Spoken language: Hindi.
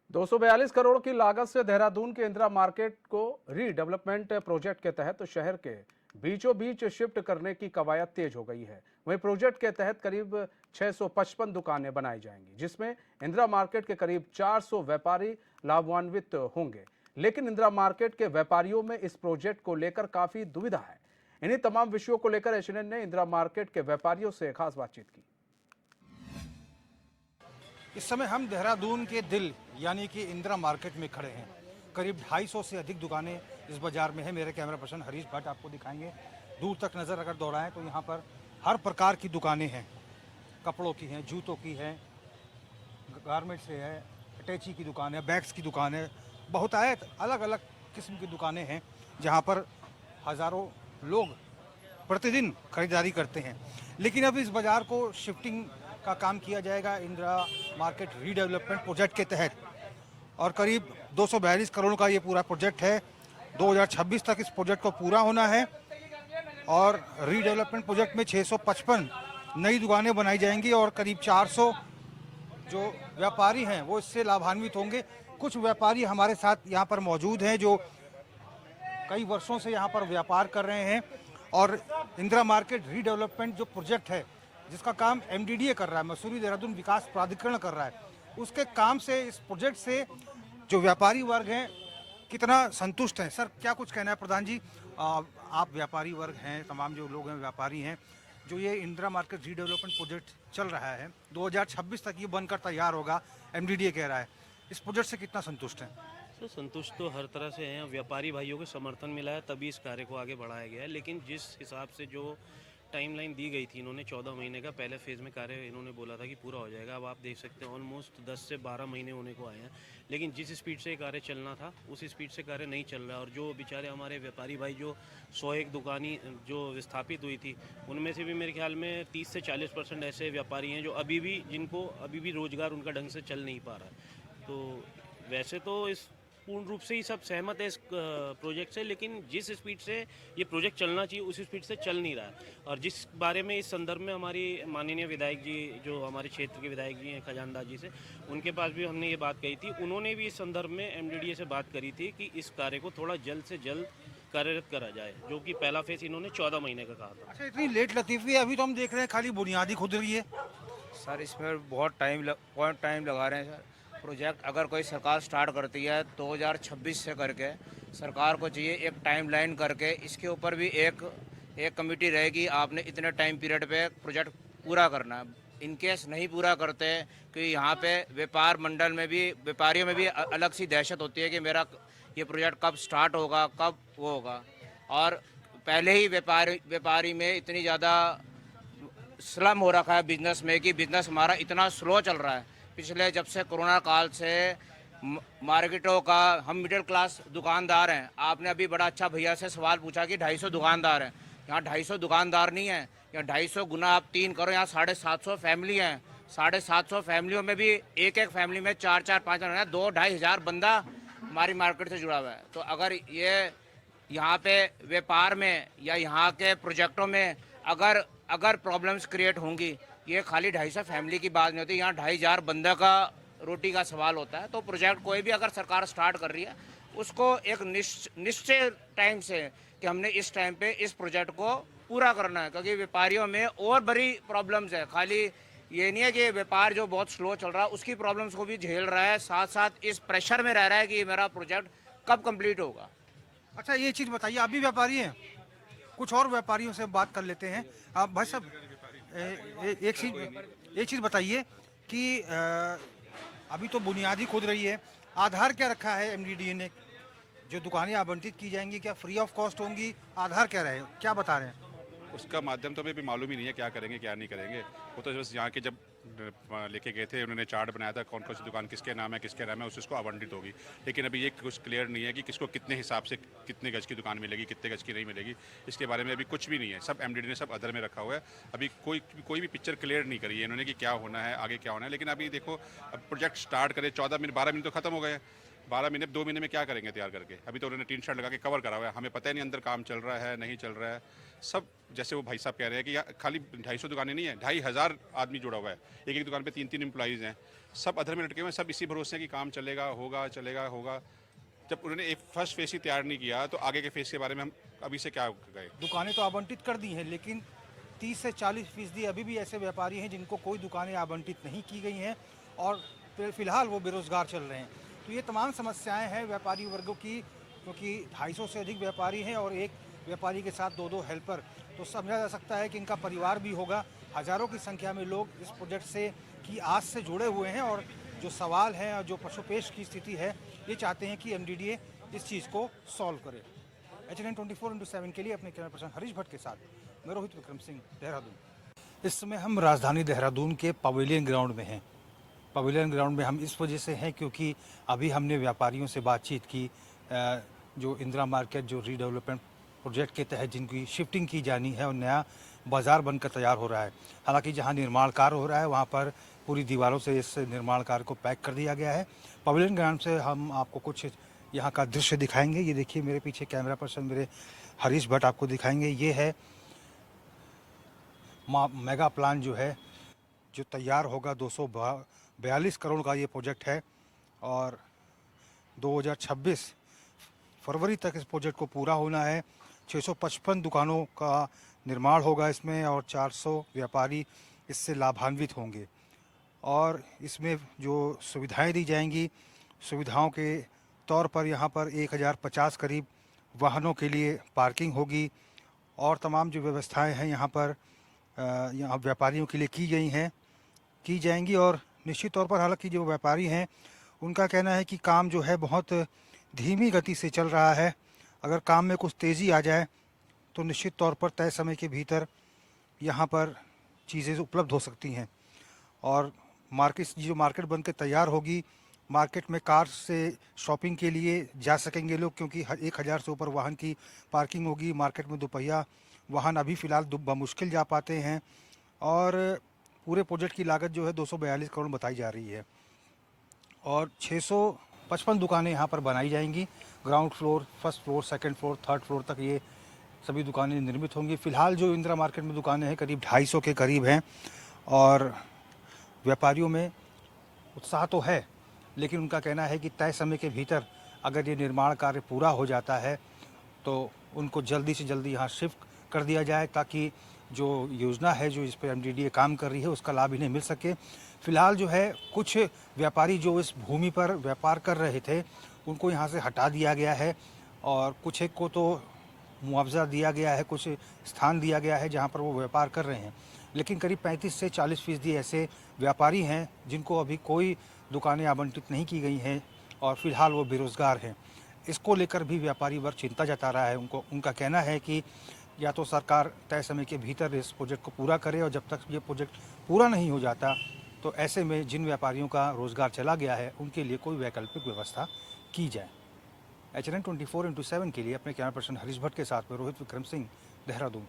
242 करोड़ की लागत से देहरादून के इंदिरा मार्केट को रीडेवलपमेंट प्रोजेक्ट के तहत शहर के बीचों बीच शिफ्ट करने की कवायद तेज हो गई है। वहीं प्रोजेक्ट के तहत करीब 655 दुकानें बनाई जाएंगी, जिसमें इंदिरा मार्केट के करीब 400 व्यापारी लाभान्वित होंगे। लेकिन इंदिरा मार्केट के व्यापारियों में इस प्रोजेक्ट को लेकर काफी दुविधा है। इन्हीं तमाम विषयों को लेकर एशएनएन ने इंदिरा मार्केट के व्यापारियों से खास बातचीत की। इस समय हम देहरादून के दिल यानी कि इंदिरा मार्केट में खड़े हैं। करीब 250 से अधिक दुकानें इस बाजार में है। मेरे कैमरा पर्सन हरीश भट्ट आपको दिखाएंगे। दूर तक नज़र अगर दौड़ाएं तो यहाँ पर हर प्रकार की दुकानें हैं। कपड़ों की हैं, जूतों की हैं, गारमेंट्स से है, अटैची की दुकान है, बैग्स की दुकान है, बहुतायत अलग अलग किस्म की दुकानें हैं जहाँ पर हज़ारों लोग प्रतिदिन खरीदारी करते हैं। लेकिन अब इस बाज़ार को शिफ्टिंग का काम किया जाएगा इंदिरा मार्केट रीडेवलपमेंट प्रोजेक्ट के तहत, और करीब 242 करोड़ का ये पूरा प्रोजेक्ट है। 2026 तक इस प्रोजेक्ट को पूरा होना है और रीडेवलपमेंट प्रोजेक्ट में 655 नई दुकानें बनाई जाएंगी और करीब 400 जो व्यापारी हैं वो इससे लाभान्वित होंगे। कुछ व्यापारी हमारे साथ यहाँ पर मौजूद हैं जो कई वर्षों से यहाँ पर व्यापार कर रहे हैं, और इंदिरा मार्केट रीडेवलपमेंट जो प्रोजेक्ट है जिसका काम एमडीडीए कर रहा है, मसूरी देहरादून विकास प्राधिकरण कर रहा है, उसके काम से, इस प्रोजेक्ट से जो व्यापारी वर्ग हैं कितना संतुष्ट हैं। सर, क्या कुछ कहना है? प्रधान जी, आप व्यापारी वर्ग हैं, तमाम जो लोग हैं व्यापारी हैं, जो ये इंदिरा मार्केट रीडेवलपमेंट प्रोजेक्ट चल रहा है 2026 तक ये बनकर तैयार होगा, एमडीडीए कह रहा है, इस प्रोजेक्ट से कितना संतुष्ट हैं? सर, संतुष्ट तो हर तरह से हैं। व्यापारी भाइयों को समर्थन मिला है तभी इस कार्य को आगे बढ़ाया गया है। लेकिन जिस हिसाब से जो टाइमलाइन दी गई थी, इन्होंने 14 महीने का पहले फेज़ में कार्य इन्होंने बोला था कि पूरा हो जाएगा। अब आप देख सकते हैं ऑलमोस्ट 10 से 12 महीने होने को आए हैं। लेकिन जिस स्पीड से कार्य चलना था उस स्पीड से कार्य नहीं चल रहा है। और जो बेचारे हमारे व्यापारी भाई जो 101 दुकानें जो विस्थापित हुई थी, उनमें से भी मेरे ख्याल में 30 से 40% ऐसे व्यापारी हैं जो अभी भी, जिनको अभी भी रोज़गार उनका ढंग से चल नहीं पा रहा है। तो वैसे तो इस पूर्ण रूप से ही सब सहमत है इस प्रोजेक्ट से, लेकिन जिस स्पीड से ये प्रोजेक्ट चलना चाहिए उस स्पीड से चल नहीं रहा है। और जिस बारे में इस संदर्भ में हमारी माननीय विधायक जी, जो हमारे क्षेत्र के विधायक जी हैं खजानदार जी से, उनके पास भी हमने ये बात कही थी। उन्होंने भी इस संदर्भ में एमडीडीए से बात करी थी कि इस कार्य को थोड़ा जल्द से जल्द कार्यरत करा जाए, जो कि पहला फेज इन्होंने 14 महीने का कहा था। अच्छा, इतनी लेट लतीफ़ी है, अभी तो हम देख रहे हैं खाली बुनियादी खुद रही है। सर, इसमें बहुत टाइम लगा रहे हैं सर। प्रोजेक्ट अगर कोई सरकार स्टार्ट करती है 2026 से करके, सरकार को चाहिए एक टाइमलाइन करके इसके ऊपर भी एक कमेटी रहेगी, आपने इतने टाइम पीरियड पे प्रोजेक्ट पूरा करना है। इन केस नहीं पूरा करते कि यहाँ पे व्यापार मंडल में भी, व्यापारियों में भी अलग सी दहशत होती है कि मेरा ये प्रोजेक्ट कब स्टार्ट होगा, कब वो होगा। और पहले ही व्यापारी में इतनी ज़्यादा स्लम हो रखा है बिजनेस में कि बिजनेस हमारा इतना स्लो चल रहा है। पिछले जब से कोरोना काल से मार्केटों का, हम मिडिल क्लास दुकानदार हैं। आपने अभी बड़ा अच्छा भैया से सवाल पूछा कि 250 दुकानदार हैं। यहाँ 250 दुकानदार नहीं है, यहाँ 250 गुना आप 3 करो, यहाँ 750 फैमिली हैं। 750 फैमिलियों में भी एक एक फैमिली में 4-4, 5 2-2.5 हज़ार बंदा हमारी मार्केट से जुड़ा हुआ है। तो अगर ये यहाँ पे व्यापार में या यहाँ के प्रोजेक्टों में अगर प्रॉब्लम्स क्रिएट होंगी, ये खाली 250 फैमिली की बात नहीं होती, यहाँ 2,500 बंदा का रोटी का सवाल होता है। तो प्रोजेक्ट कोई भी अगर सरकार स्टार्ट कर रही है उसको एक निश्चय टाइम से कि हमने इस टाइम पे इस प्रोजेक्ट को पूरा करना है, क्योंकि व्यापारियों में और बड़ी प्रॉब्लम्स है। खाली ये नहीं है कि व्यापार जो बहुत स्लो चल रहा है उसकी प्रॉब्लम्स को भी झेल रहा है, साथ साथ इस प्रेशर में रह रहा है कि मेरा प्रोजेक्ट कब कंप्लीट होगा। अच्छा, ये चीज़ बताइए, आप भी व्यापारी हैं, कुछ और व्यापारियों से बात कर लेते हैं। आप भाई साहब, एक चीज़ बताइए कि अभी तो बुनियादी खोद रही है, आधार क्या रखा है एमडीडीए ने? जो दुकानें आवंटित की जाएंगी क्या फ्री ऑफ कॉस्ट होंगी? आधार क्या रहे, क्या बता रहे हैं? उसका माध्यम तो हमें भी मालूम ही नहीं है क्या करेंगे क्या नहीं करेंगे। वो तो बस यहाँ के जब लेके गए थे उन्होंने चार्ट बनाया था कौन कौन सी दुकान किसके नाम है उसको आवंटित होगी। लेकिन अभी ये कुछ क्लियर नहीं है कि किसको कितने हिसाब से कितने गज की दुकान मिलेगी, कितने गज की नहीं मिलेगी। इसके बारे में अभी कुछ भी नहीं है। सब एमडीडी ने सब अदर में रखा हुआ है। अभी कोई भी पिक्चर क्लियर नहीं करी है इन्होंने कि क्या होना है, आगे क्या होना है। लेकिन अभी देखो, अब प्रोजेक्ट स्टार्ट करे 12 महीने तो खत्म हो गए। 12 महीने 2 महीने में क्या करेंगे तैयार करके? अभी तो उन्होंने टीन शर्ट लगा के कवर करा हुआ है, हमें पता ही नहीं अंदर काम चल रहा है नहीं चल रहा है। सब जैसे वो भाई साहब कह रहे हैं कि खाली 250 दुकानें नहीं है, 2500 आदमी जुड़ा हुआ है, एक एक दुकान पे 3-3 एम्प्लॉइज़ हैं, सब अधर में लटके हुए हैं, सब इसी भरोसे हैं कि काम चलेगा, होगा चलेगा होगा। जब उन्होंने एक फर्स्ट फेस ही तैयार नहीं किया तो आगे के फेस के बारे में हम अभी से क्या गए। दुकानें तो आवंटित कर दी हैं, लेकिन 30 से 40% अभी भी ऐसे व्यापारी हैं जिनको कोई दुकानें आवंटित नहीं की गई हैं और फिलहाल वो बेरोजगार चल रहे हैं। तो ये तमाम समस्याएं हैं व्यापारी वर्गों की, क्योंकि 250 से अधिक व्यापारी हैं और एक व्यापारी के साथ 2-2 हेल्पर, तो समझा जा सकता है कि इनका परिवार भी होगा। हज़ारों की संख्या में लोग इस प्रोजेक्ट से की आस से जुड़े हुए हैं और जो सवाल है और जो पशुपेश की स्थिति है, ये चाहते हैं कि MDDA इस चीज़ को सॉल्व करे। HNN 24/7 के लिए अपने कैमरा पर्सन हरीश भट्ट के साथ मैं रोहित विक्रम सिंह, देहरादून। इस समय हम राजधानी देहरादून के पवेलियन ग्राउंड में हैं। पवेलियन ग्राउंड में हम इस वजह से हैं क्योंकि अभी हमने व्यापारियों से बातचीत की, जो इंदिरा मार्केट जो रीडेवलपमेंट प्रोजेक्ट के तहत जिनकी शिफ्टिंग की जानी है और नया बाज़ार बनकर तैयार हो रहा है। हालांकि जहां निर्माण कार्य हो रहा है वहां पर पूरी दीवारों से इस निर्माण कार्य को पैक कर दिया गया है। पवेलियन ग्राउंड से हम आपको कुछ यहाँ का दृश्य दिखाएंगे। ये देखिए मेरे पीछे कैमरा पर्सन मेरे हरीश भट्ट आपको दिखाएंगे। ये है मेगा प्लान जो है जो तैयार होगा, 242 करोड़ का ये प्रोजेक्ट है और 2026 फरवरी तक इस प्रोजेक्ट को पूरा होना है। 655 दुकानों का निर्माण होगा इसमें और 400 व्यापारी इससे लाभान्वित होंगे और इसमें जो सुविधाएं दी जाएंगी, सुविधाओं के तौर पर यहाँ पर 1050 करीब वाहनों के लिए पार्किंग होगी और तमाम जो व्यवस्थाएं हैं यहाँ पर यहाँ व्यापारियों के लिए की जाएंगी। और निश्चित तौर पर हालांकि जो व्यापारी हैं उनका कहना है कि काम जो है बहुत धीमी गति से चल रहा है। अगर काम में कुछ तेज़ी आ जाए तो निश्चित तौर पर तय समय के भीतर यहाँ पर चीज़ें उपलब्ध हो सकती हैं और मार्केट बन के तैयार होगी, मार्केट में कार से शॉपिंग के लिए जा सकेंगे लोग, क्योंकि 1000 से ऊपर वाहन की पार्किंग होगी। मार्केट में दोपहिया वाहन अभी फ़िलहाल बमुश्किल जा पाते हैं और पूरे प्रोजेक्ट की लागत जो है 242 करोड़ बताई जा रही है और 655 दुकानें यहाँ पर बनाई जाएंगी। Ground floor, first floor, second floor, third floor तक ये सभी दुकानें निर्मित होंगी। फ़िलहाल जो इंदिरा मार्केट में दुकानें हैं करीब 250 के करीब हैं और व्यापारियों में उत्साह तो है, लेकिन उनका कहना है कि तय समय के भीतर अगर ये निर्माण कार्य पूरा हो जाता है तो उनको जल्दी से जल्दी यहाँ शिफ्ट कर दिया जाए ताकि जो योजना है जो इस पर MDDA काम कर रही है उसका लाभ इन्हें मिल सके। फ़िलहाल जो है कुछ व्यापारी जो इस भूमि पर व्यापार कर रहे थे उनको यहाँ से हटा दिया गया है और कुछ एक को तो मुआवजा दिया गया है, कुछ स्थान दिया गया है जहाँ पर वो व्यापार कर रहे हैं, लेकिन करीब 35 से 40% ऐसे व्यापारी हैं जिनको अभी कोई दुकानें आवंटित नहीं की गई हैं और फ़िलहाल वो बेरोज़गार हैं। इसको लेकर भी व्यापारी वर्ग चिंता जता रहा है। उनका कहना है कि या तो सरकार तय समय के भीतर इस प्रोजेक्ट को पूरा करे और जब तक ये प्रोजेक्ट पूरा नहीं हो जाता तो ऐसे में जिन व्यापारियों का रोज़गार चला गया है उनके लिए कोई वैकल्पिक व्यवस्था की जाए। HNN 24/7 के लिए अपने कैमरा पर्सन हरीश भट्ट के साथ में रोहित विक्रम सिंह, देहरादून।